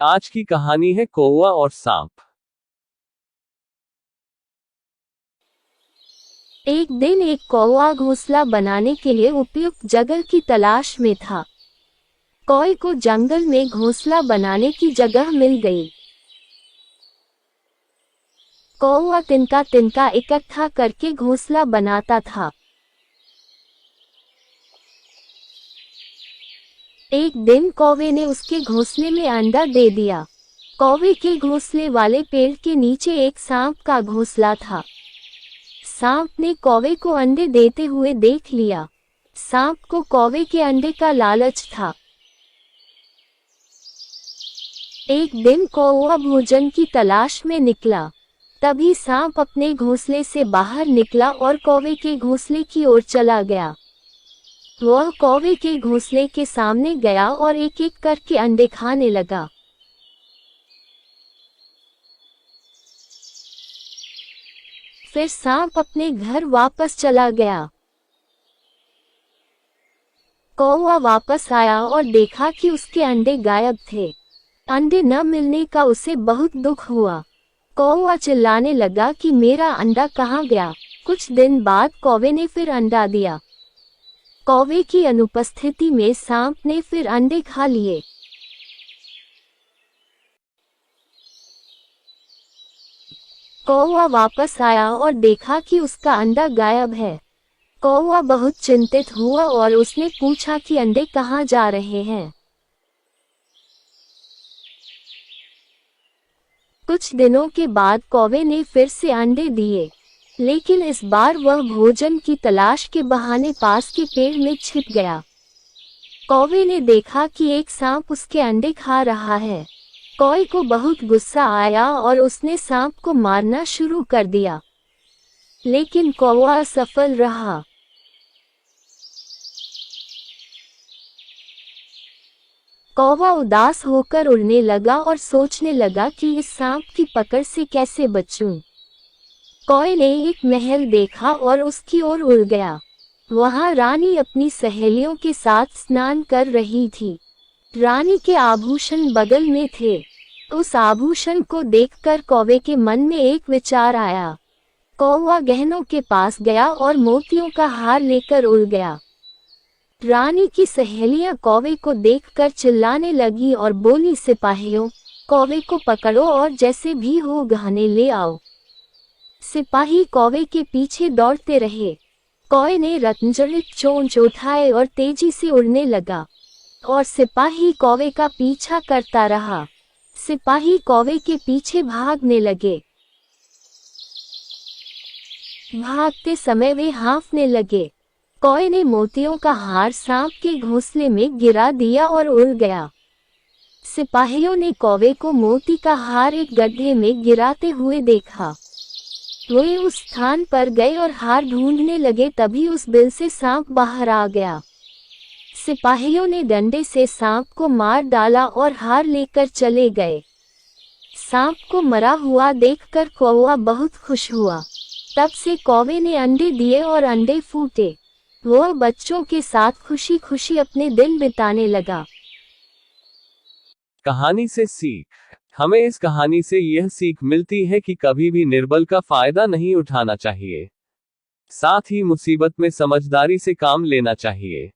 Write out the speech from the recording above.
आज की कहानी है कौवा और सांप। एक दिन एक कौवा घोंसला बनाने के लिए उपयुक्त जगह की तलाश में था। कौवे को जंगल में घोंसला बनाने की जगह मिल गई। कौवा तिनका तिनका इकट्ठा करके घोंसला बनाता था। एक दिन कौवे ने उसके घोंसले में अंडा दे दिया। कौवे के घोंसले वाले पेड़ के नीचे एक सांप का घोंसला था। सांप ने कौवे को अंडे देते हुए देख लिया। सांप को कौवे के अंडे का लालच था। एक दिन कौवा भोजन की तलाश में निकला। तभी सांप अपने घोंसले से बाहर निकला और कौवे के घोंसले की ओर चला गया। वह कौवे के घोंसले के सामने गया और एक एक करके अंडे खाने लगा। फिर सांप अपने घर वापस चला गया। कौवा वापस आया और देखा कि उसके अंडे गायब थे। अंडे न मिलने का उसे बहुत दुख हुआ। कौवा चिल्लाने लगा कि मेरा अंडा कहाँ गया। कुछ दिन बाद कौवे ने फिर अंडा दिया। कौवे की अनुपस्थिति में सांप ने फिर अंडे खा लिए। कौवा वापस आया और देखा कि उसका अंडा गायब है। कौवा बहुत चिंतित हुआ और उसने पूछा कि अंडे कहाँ जा रहे हैं। कुछ दिनों के बाद कौवे ने फिर से अंडे दिए, लेकिन इस बार वह भोजन की तलाश के बहाने पास के पेड़ में छिप गया। कौवे ने देखा कि एक सांप उसके अंडे खा रहा है। कौवे को बहुत गुस्सा आया और उसने सांप को मारना शुरू कर दिया, लेकिन कौवा असफल रहा। कौवा उदास होकर उड़ने लगा और सोचने लगा कि इस सांप की पकड़ से कैसे बचूं। कौवे ने एक महल देखा और उसकी ओर उड़ गया। वहां रानी अपनी सहेलियों के साथ स्नान कर रही थी। रानी के आभूषण बगल में थे। उस आभूषण को देखकर कौवे के मन में एक विचार आया। कौवा गहनों के पास गया और मोतियों का हार लेकर उड़ गया। रानी की सहेलियां कौवे को देखकर चिल्लाने लगी और बोली, सिपाहियों, कौवे को पकड़ो और जैसे भी हो गहने ले आओ। सिपाही कौवे के पीछे दौड़ते रहे। कौवे ने रत्नजड़ित चोंच उठाए और तेजी से उड़ने लगा, और सिपाही कौवे का पीछा करता रहा। सिपाही कौवे के पीछे भागने लगे। भागते समय वे हाँफने लगे। कौवे ने मोतियों का हार सांप के घोंसले में गिरा दिया और उड़ गया। सिपाहियों ने कौवे को मोती का हार एक गड्ढे में गिराते हुए देखा। वे उस स्थान पर गए और हार ढूंढने लगे। तभी उस बिल से सांप बाहर आ गया। सिपाहियों ने डंडे से सांप को मार डाला और हार लेकर चले गए। सांप को मरा हुआ देखकर कौवा बहुत खुश हुआ। तब से कौवे ने अंडे दिए और अंडे फूटे। वह बच्चों के साथ खुशी खुशी अपने दिन बिताने लगा। कहानी से सीख। हमें इस कहानी से यह सीख मिलती है कि कभी भी निर्बल का फायदा नहीं उठाना चाहिए। साथ ही मुसीबत में समझदारी से काम लेना चाहिए।